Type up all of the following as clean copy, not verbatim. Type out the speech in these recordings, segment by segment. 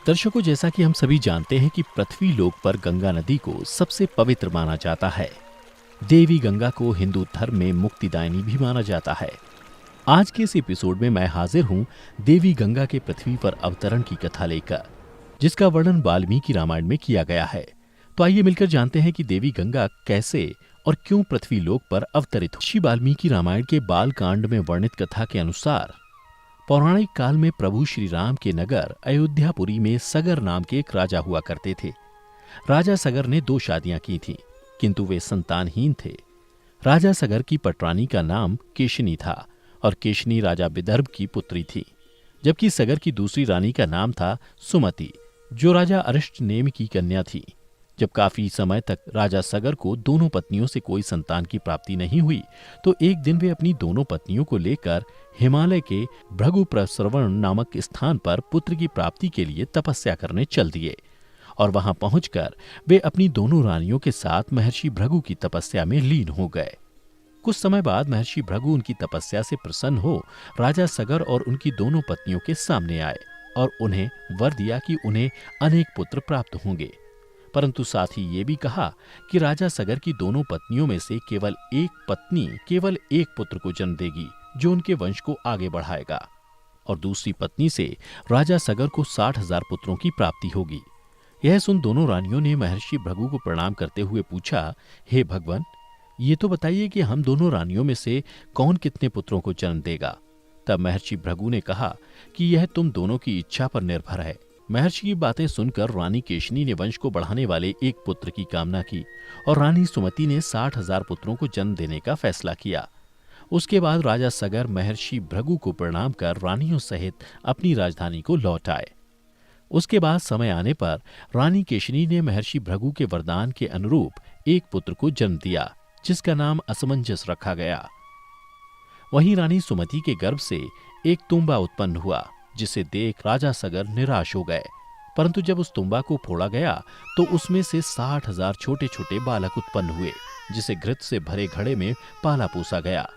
दर्शकों, जैसा कि हम सभी जानते हैं कि पृथ्वी लोक पर गंगा नदी को सबसे पवित्र माना जाता है। देवी गंगा को हिंदू धर्म में मुक्तिदायिनी भी माना जाता है। आज के इस एपिसोड में मैं हाजिर हूं देवी गंगा के पृथ्वी पर अवतरण की कथा लेकर, जिसका वर्णन वाल्मीकि रामायण में किया गया है। तो आइए मिलकर जानते हैं कि देवी गंगा कैसे और क्यों पृथ्वी लोक पर अवतरित हुई। वाल्मीकि रामायण के बाल कांड में वर्णित कथा के अनुसार पौराणिक काल में प्रभु श्री राम के नगर अयोध्यापुरी में सगर नाम के एक राजा हुआ करते थे। राजा सगर ने 2 शादियां की थीं, किंतु वे संतानहीन थे। राजा सगर की पटरानी का नाम केशनी था और केशनी राजा विदर्भ की पुत्री थी, जबकि सगर की दूसरी रानी का नाम था सुमति, जो राजा अरिष्टनेमि की कन्या थी। जब काफी समय तक राजा सगर को दोनों पत्नियों से कोई संतान की प्राप्ति नहीं हुई, तो एक दिन वे अपनी दोनों पत्नियों को लेकर हिमालय के भृगुप्रसरवण नामक स्थान पर पुत्र की प्राप्ति के लिए तपस्या करने चल दिए और वहां पहुंचकर वे अपनी दोनों रानियों के साथ महर्षि भृगु की तपस्या में लीन हो गए। कुछ समय बाद महर्षि भृगु उनकी तपस्या से प्रसन्न हो राजा सगर और उनकी दोनों पत्नियों के सामने आए और उन्हें वर दिया कि उन्हें अनेक पुत्र प्राप्त होंगे, परंतु साथ ही ये भी कहा कि राजा सगर की दोनों पत्नियों में से केवल एक पत्नी केवल एक पुत्र को जन्म देगी, जो उनके वंश को आगे बढ़ाएगा, और दूसरी पत्नी से राजा सगर को 60,000 पुत्रों की प्राप्ति होगी। यह सुन दोनों रानियों ने महर्षि भृगु को प्रणाम करते हुए पूछा, हे भगवान, ये तो बताइए कि हम दोनों रानियों में से कौन कितने पुत्रों को जन्म देगा। तब महर्षि भृगु ने कहा कि यह तुम दोनों की इच्छा पर निर्भर है। महर्षि की बातें सुनकर रानी केशनी ने वंश को बढ़ाने वाले एक पुत्र की कामना की और रानी सुमति ने 60,000 पुत्रों को जन्म देने का फैसला किया। उसके बाद राजा सगर महर्षि भृगु को प्रणाम कर रानियों सहित अपनी राजधानी को लौट आए। उसके बाद समय आने पर रानी केशनी ने महर्षि भृगु के वरदान के अनुरूप एक पुत्र को जन्म दिया, जिसका नाम असमंजस रखा गया। वहीं रानी सुमति के गर्भ से एक तुम्बा उत्पन्न हुआ, जिसे देख राजा सगर निराश हो गए, परंतु जब उस तुम्बा को फोड़ा गया तो उसमें से 60,000 छोटे छोटे बालक उत्पन्न हुए, जिसे घृत से भरे घड़े में पाला पोसा गया।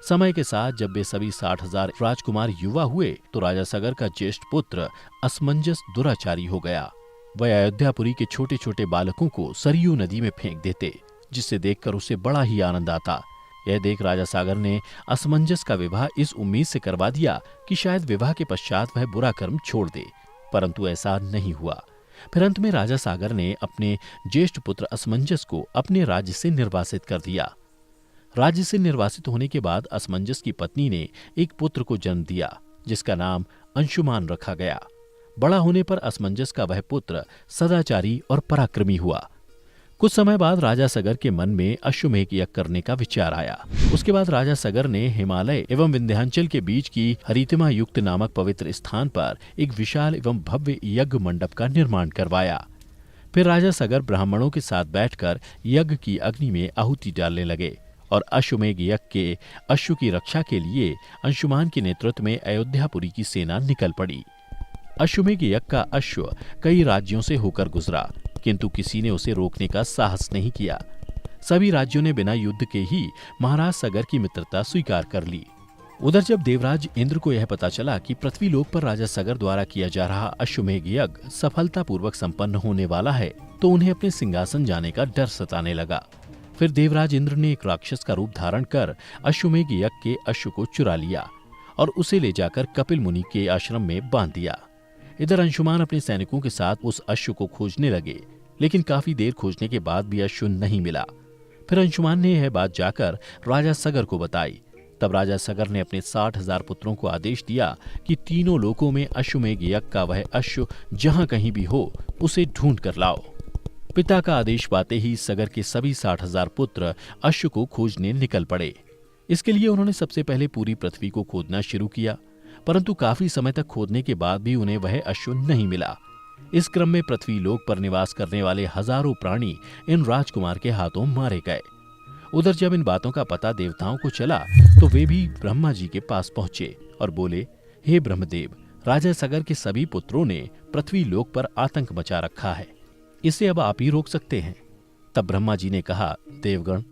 समय के साथ जब वे सभी 60,000 राजकुमार युवा हुए तो राजा सगर का ज्येष्ठ पुत्र असमंजस दुराचारी हो गया। वह अयोध्यापुरी के छोटे छोटे बालकों को सरयू नदी में फेंक देते, जिसे देखकर उसे बड़ा ही आनंद आता। यह देख राजा सागर ने असमंजस का विवाह इस उम्मीद से करवा दिया कि शायद विवाह के पश्चात वह बुरा कर्म छोड़ दे, परंतु ऐसा नहीं हुआ। फिर अंत में राजा सागर ने अपने ज्येष्ठ पुत्र असमंजस को अपने राज्य से निर्वासित कर दिया। राज्य से निर्वासित होने के बाद असमंजस की पत्नी ने एक पुत्र को जन्म दिया, जिसका नाम अंशुमान रखा गया। बड़ा होने पर असमंजस का वह पुत्र सदाचारी और पराक्रमी हुआ। कुछ समय बाद राजा सगर के मन में अश्वमेध यज्ञ करने का विचार आया। उसके बाद राजा सगर ने हिमालय एवं विंध्याचल के बीच की हरितिमा युक्त नामक पवित्र स्थान पर एक विशाल एवं भव्य यज्ञ मंडप का निर्माण करवाया। फिर राजा सगर ब्राह्मणों के साथ बैठकर यज्ञ की अग्नि में आहुति डालने लगे और अश्वमेध यज्ञ के अश्व की रक्षा के लिए अंशुमान के नेतृत्व में अयोध्यापुरी की सेना निकल पड़ी। अश्वमेध यज्ञ का अश्व कई राज्यों से होकर गुजरा, किंतु किसी ने उसे रोकने का साहस नहीं किया। सभी राज्यों ने बिना युद्ध के ही महाराज सगर की मित्रता स्वीकार कर ली। उधर जब देवराज इंद्र को यह पता चला कि पृथ्वी लोक पर राजा सगर द्वारा किया जा रहा अश्वमेध यज्ञ सफलतापूर्वक संपन्न होने वाला है, तो उन्हें अपने सिंहासन जाने का डर सताने लगा। फिर देवराज इंद्र ने एक राक्षस का रूप धारण कर अश्वमेध यज्ञ के अश्व को चुरा लिया और उसे ले जाकर कपिल मुनि के आश्रम में बांध दिया। इधर अंशुमान अपने सैनिकों के साथ उस अश्व को खोजने लगे, लेकिन काफी देर खोजने के बाद भी अश्व नहीं मिला। फिर अंशुमान ने यह बात जाकर राजा सगर को बताई। तब राजा सगर ने अपने 60,000 पुत्रों को आदेश दिया कि तीनों लोकों में अश्वमेध यज्ञ का वह अश्व जहां कहीं भी हो, उसे ढूंढ कर लाओ। पिता का आदेश पाते ही सगर के सभी 60,000 पुत्र अश्व को खोजने निकल पड़े। इसके लिए उन्होंने सबसे पहले पूरी पृथ्वी को खोदना शुरू किया, परंतु काफी समय तक खोदने के बाद भी उन्हें वह अश्व नहीं मिला। इस क्रम में पृथ्वी लोक पर निवास करने वाले हजारों प्राणी इन राजकुमार के हाथों मारे गए। उधर जब इन बातों का पता देवताओं को चला तो वे भी ब्रह्मा जी के पास पहुंचे और बोले, हे ब्रह्मदेव, राजा सगर के सभी पुत्रों ने पृथ्वी लोक पर आतंक मचा रखा है, इसे अब आप ही रोक सकते हैं। तब ब्रह्मा जी ने कहा, देवगण,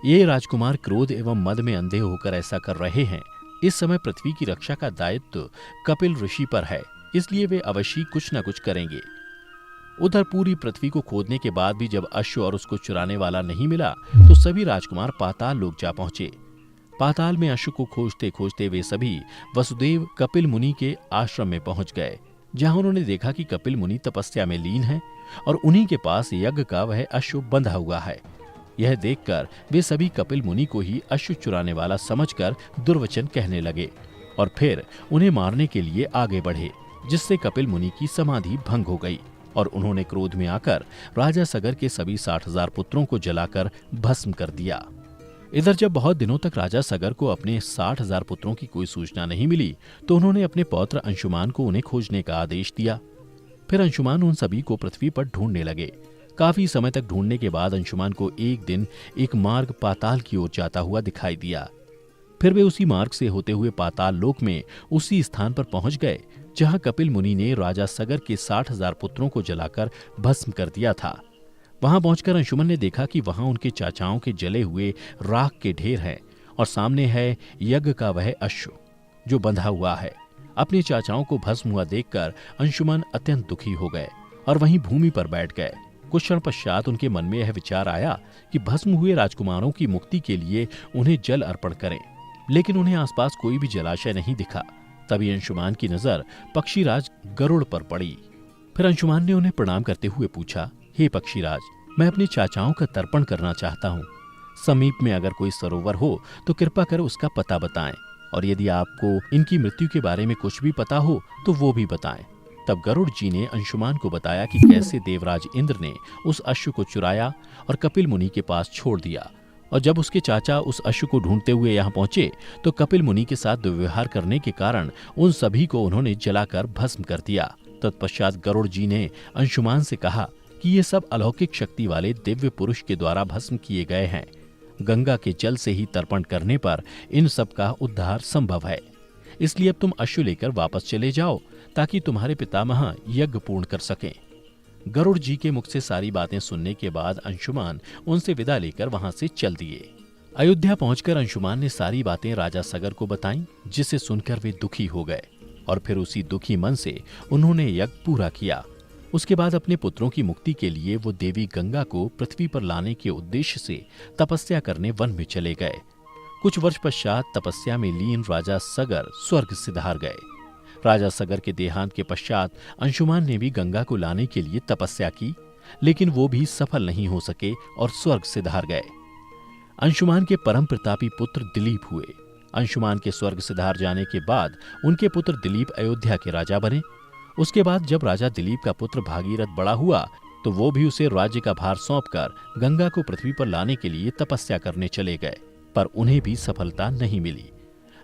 ये राजकुमार क्रोध एवं मद में अंधे होकर ऐसा कर रहे हैं। इस समय पृथ्वी की रक्षा का दायित्व कपिल ऋषि पर है, इसलिए वे अवश्य कुछ न कुछ करेंगे। उधर पूरी पृथ्वी को खोदने के बाद भी जब अश्व और उसको चुराने वाला नहीं मिला तो सभी राजकुमार पाताल लोक जा पहुंचे। पाताल में अश्व को खोजते खोजते वे सभी वसुदेव कपिल मुनि के आश्रम में पहुंच गए, जहां उन्होंने देखा कि कपिल मुनि तपस्या में लीन है और उन्हीं के पास यज्ञ का वह अश्व बंधा हुआ है। यह देखकर वे सभी कपिल मुनि को ही अश्व चुराने वाला समझकर दुर्वचन कहने लगे और फिर उन्हें मारने के लिए आगे बढ़े, जिससे कपिल मुनि की समाधि भंग हो गई और उन्होंने क्रोध में आकर राजा सगर के सभी 60,000 पुत्रों को जलाकर भस्म कर दिया। इधर जब बहुत दिनों तक राजा सगर को अपने 60,000 पुत्रों की कोई सूचना नहीं मिली तो उन्होंने अपने पौत्र अंशुमान को उन्हें खोजने का आदेश दिया। फिर अंशुमान उन सभी को पृथ्वी पर ढूंढने लगे। काफी समय तक ढूंढने के बाद अंशुमान को एक दिन एक मार्ग पाताल की ओर जाता हुआ दिखाई दिया। फिर वे उसी मार्ग से होते हुए पाताल लोक में उसी स्थान पर पहुंच गए जहां कपिल मुनि ने राजा सगर के 60,000 पुत्रों को जलाकर भस्म कर दिया था। वहां पहुंचकर अंशुमन ने देखा कि वहां उनके चाचाओं के जले हुए राख के ढेर हैं और सामने है यज्ञ का वह अश्व जो बंधा हुआ है। अपने चाचाओं को भस्म हुआ देखकर अंशुमन अत्यंत दुखी हो गए और वहीं भूमि पर बैठ गए। कुछ क्षण पश्चात उनके मन में यह विचार आया कि भस्म हुए राजकुमारों की मुक्ति के लिए उन्हें जल अर्पण करें, लेकिन उन्हें आसपास कोई भी जलाशय नहीं दिखा। तभी अंशुमान की नजर पक्षीराज गरुड़ पर पड़ी। फिर अंशुमान ने उन्हें प्रणाम करते हुए पूछा, हे पक्षीराज, मैं अपने चाचाओं का तर्पण करना चाहता हूँ। समीप में अगर कोई सरोवर हो तो कृपा कर उसका पता बताएं, और यदि आपको इनकी मृत्यु के बारे में कुछ भी पता हो तो वो भी बताएं। तब गरुड़ जी ने अंशुमान को बताया कि कैसे देवराज इंद्र ने उस अश्व को चुराया और कपिल मुनि के पास छोड़ दिया, और जब उसके चाचा उस अश्व को ढूंढते हुए यहाँ पहुंचे तो कपिल मुनि के साथ दुर्व्यवहार करने के कारण उन सभी को उन्होंने जलाकर भस्म कर दिया। तत्पश्चात गरुड़ जी ने अंशुमान से कहा कि ये सब अलौकिक शक्ति वाले दिव्य पुरुष के द्वारा भस्म किए गए हैं। गंगा के जल से ही तर्पण करने पर इन सब का उद्धार संभव है। इसलिए अब तुम अश्व लेकर वापस चले जाओ ताकि तुम्हारे पितामह यज्ञ पूर्ण कर सकें। गरुड़ जी के मुख से सारी बातें सुनने के बाद अंशुमान उनसे विदा लेकर वहां से चल दिए। अयोध्या पहुंचकर अंशुमान ने सारी बातें राजा सगर को बताईं, जिसे सुनकर वे दुखी हो गए और फिर उसी दुखी मन से उन्होंने यज्ञ पूरा किया। उसके बाद अपने पुत्रों की मुक्ति के लिए वो देवी गंगा को पृथ्वी पर लाने के उद्देश्य से तपस्या करने वन में चले गए। कुछ वर्ष पश्चात तपस्या में लीन राजा सगर स्वर्ग सिधार गए। राजा सगर के देहांत के पश्चात अंशुमान ने भी गंगा को लाने के लिए तपस्या की, लेकिन वो भी सफल नहीं हो सके और स्वर्ग सिधार गए। अंशुमान के परम प्रतापी पुत्र दिलीप हुए। अंशुमान के स्वर्ग सिधार जाने के बाद उनके पुत्र दिलीप अयोध्या के राजा बने। उसके बाद जब राजा दिलीप का पुत्र भागीरथ बड़ा हुआ तो वो भी उसे राज्य का भार सौंपकर गंगा को पृथ्वी पर लाने के लिए तपस्या करने चले गए, पर उन्हें भी सफलता नहीं मिली।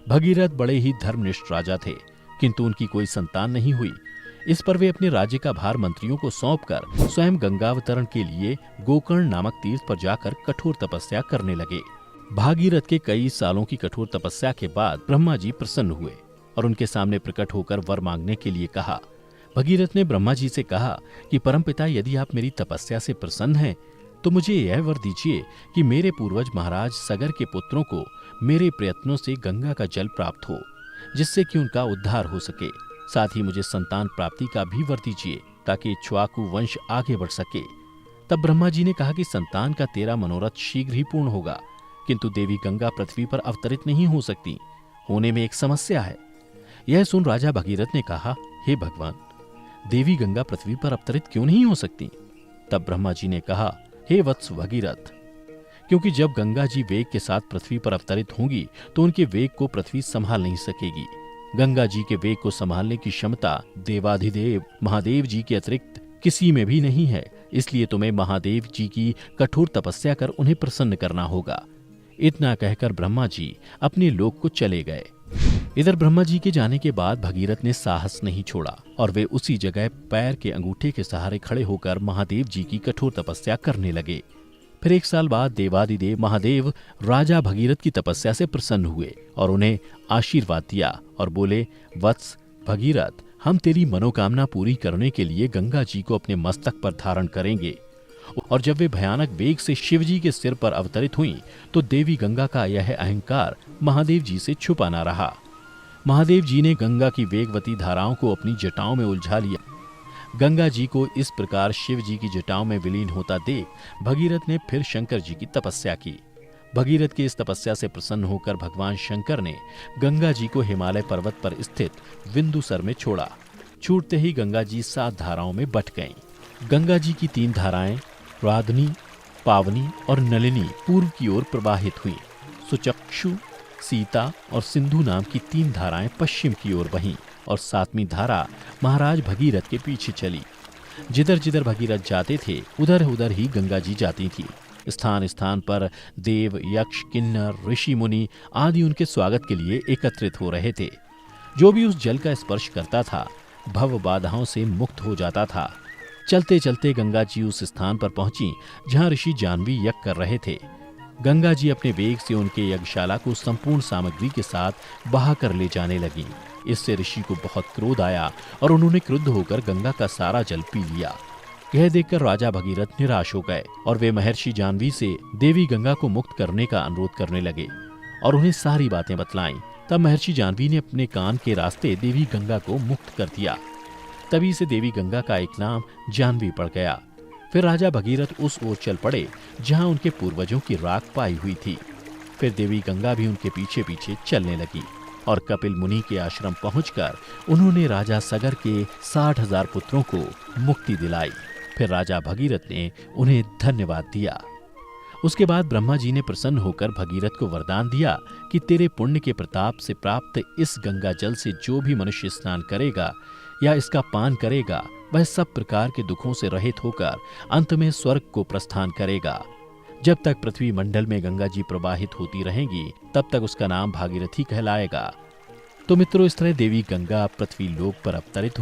भगीरथ बड़े ही धर्मनिष्ठ राजा थे, किंतु उनकी कोई संतान नहीं हुई। इस पर वे अपने राज्य का भार मंत्रियों को सौंपकर स्वयं गंगावतरण के लिए गोकर्ण नामक तीर्थ पर जाकर कठोर तपस्या करने लगे। भागीरथ के कई सालों की कठोर तपस्या के बाद ब्रह्मा जी प्रसन्न हुए और उनके सामने प्रकट होकर वर मांगने के लिए कहा। भगीरथ ने ब्रह्मा जी से कहा कि परमपिता, यदि आप मेरी तपस्या से प्रसन्न हैं तो मुझे यह वर दीजिए कि मेरे पूर्वज महाराज सगर के पुत्रों को मेरे प्रयत्नों से गंगा का जल प्राप्त हो, जिससे कि उनका उद्धार हो सके। साथ ही मुझे संतान प्राप्ति का भी वर दीजिए ताकि इक्ष्वाकु वंश आगे बढ़ सके। तब ब्रह्मा जी ने कहा कि संतान का तेरा मनोरथ शीघ्र ही पूर्ण होगा, किंतु देवी गंगा पृथ्वी पर अवतरित नहीं हो सकती, होने में एक समस्या है। यह सुन राजा भगीरथ ने कहा, हे भगवान, देवी गंगा पृथ्वी पर अवतरित क्यों नहीं हो सकती? तब ब्रह्मा जी ने कहा, हे वत्स भगीरथ, क्योंकि जब गंगा जी वेग के साथ पृथ्वी पर अवतरित होंगी तो उनके वेग को पृथ्वी संभाल नहीं सकेगी। गंगा जी के वेग को संभालने की क्षमता देवाधिदेव महादेव जी के अतिरिक्त किसी में भी नहीं है। इसलिए तुम्हें महादेव जी की कठोर तपस्या कर उन्हें प्रसन्न करना होगा। इतना कहकर ब्रह्मा जी अपने लोक को चले गए। इधर ब्रह्मा जी के जाने के बाद भगीरथ ने साहस नहीं छोड़ा और वे उसी जगह पैर के अंगूठे के सहारे खड़े होकर महादेव जी की कठोर तपस्या करने लगे। फिर 1 साल बाद देवादिदेव महादेव राजा भगीरथ की तपस्या से प्रसन्न हुए और उन्हें आशीर्वाद दिया और बोले, वत्स भगीरथ, हम तेरी मनोकामना पूरी करने के लिए गंगा जी को अपने मस्तक पर धारण करेंगे। और जब वे भयानक वेग से शिव जी के सिर पर अवतरित हुई तो देवी गंगा का यह अहंकार महादेव जी से छुपा न रहा। महादेव जी ने गंगा की वेगवती धाराओं को अपनी जटाओं में उलझा लिया। गंगा जी को इस प्रकार शिव जी की जटाओं में विलीन होता देख भगीरथ ने फिर शंकर जी की तपस्या की। भगीरथ की इस तपस्या से प्रसन्न होकर भगवान शंकर ने गंगा जी को हिमालय पर्वत पर स्थित विंदुसर में छोड़ा। छूटते ही गंगा जी 7 धाराओं में बट गईं। गंगा जी की 3 धाराएं राधनी, पावनी और नलिनी पूर्व की ओर प्रवाहित हुईं। सुचक्षु, सीता और सिंधु नाम की 3 धाराएं पश्चिम की ओर बहीं और 7वीं धारा महाराज भगीरथ के पीछे चली। जिधर जिधर भगीरथ जाते थे उधर उधर ही गंगा जी जाती थी। स्थान स्थान पर देव, यक्ष, किन्नर, ऋषि, मुनि आदि उनके स्वागत के लिए एकत्रित हो रहे थे। जो भी उस जल का स्पर्श करता था भव बाधाओं से मुक्त हो जाता था। चलते चलते गंगा जी उस स्थान पर पहुंची जहां ऋषि जाह्नवी यज्ञ कर रहे थे। गंगा जी अपने वेग से उनके यज्ञशाला को संपूर्ण सामग्री के साथ बहा कर ले जाने लगी। इससे ऋषि को बहुत क्रोध आया और उन्होंने क्रुद्ध होकर गंगा का सारा जल पी लिया। यह देखकर राजा भगीरथ निराश हो गए और वे महर्षि जाह्नवी से देवी गंगा को मुक्त करने का अनुरोध करने लगे और उन्हें सारी बातें बतलाईं। तब महर्षि जाह्नवी ने अपने कान के रास्ते देवी गंगा को मुक्त कर दिया। तभी से देवी गंगा का एक नाम जाह्नवी पड़ गया। फिर राजा भगीरथ उस ओर चल पड़े जहां उनके पूर्वजों की राख पाई हुई थी। फिर देवी गंगा भी उनके पीछे पीछे चलने लगी और कपिल मुनि के आश्रम पहुंचकर उन्होंने राजा सगर के 60,000 पुत्रों को मुक्ति दिलाई। फिर राजा भगीरथ ने उन्हें धन्यवाद दिया। उसके बाद ब्रह्मा जी ने प्रसन्न होकर भगीरथ को वरदान दिया कि तेरे पुण्य के प्रताप से प्राप्त इस गंगा जल से जो भी मनुष्य स्नान करेगा या इसका पान करेगा वह सब प्रकार के दुखों से रहित होकर अंत में स्वर्ग को प्रस्थान करेगा। जब तक पृथ्वी मंडल में गंगा जी प्रवाहित होती रहेंगी तब तक उसका नाम भागीरथी कहलाएगा। तो मित्रों, इस तरह देवी गंगा पृथ्वी लोक पर अवतरित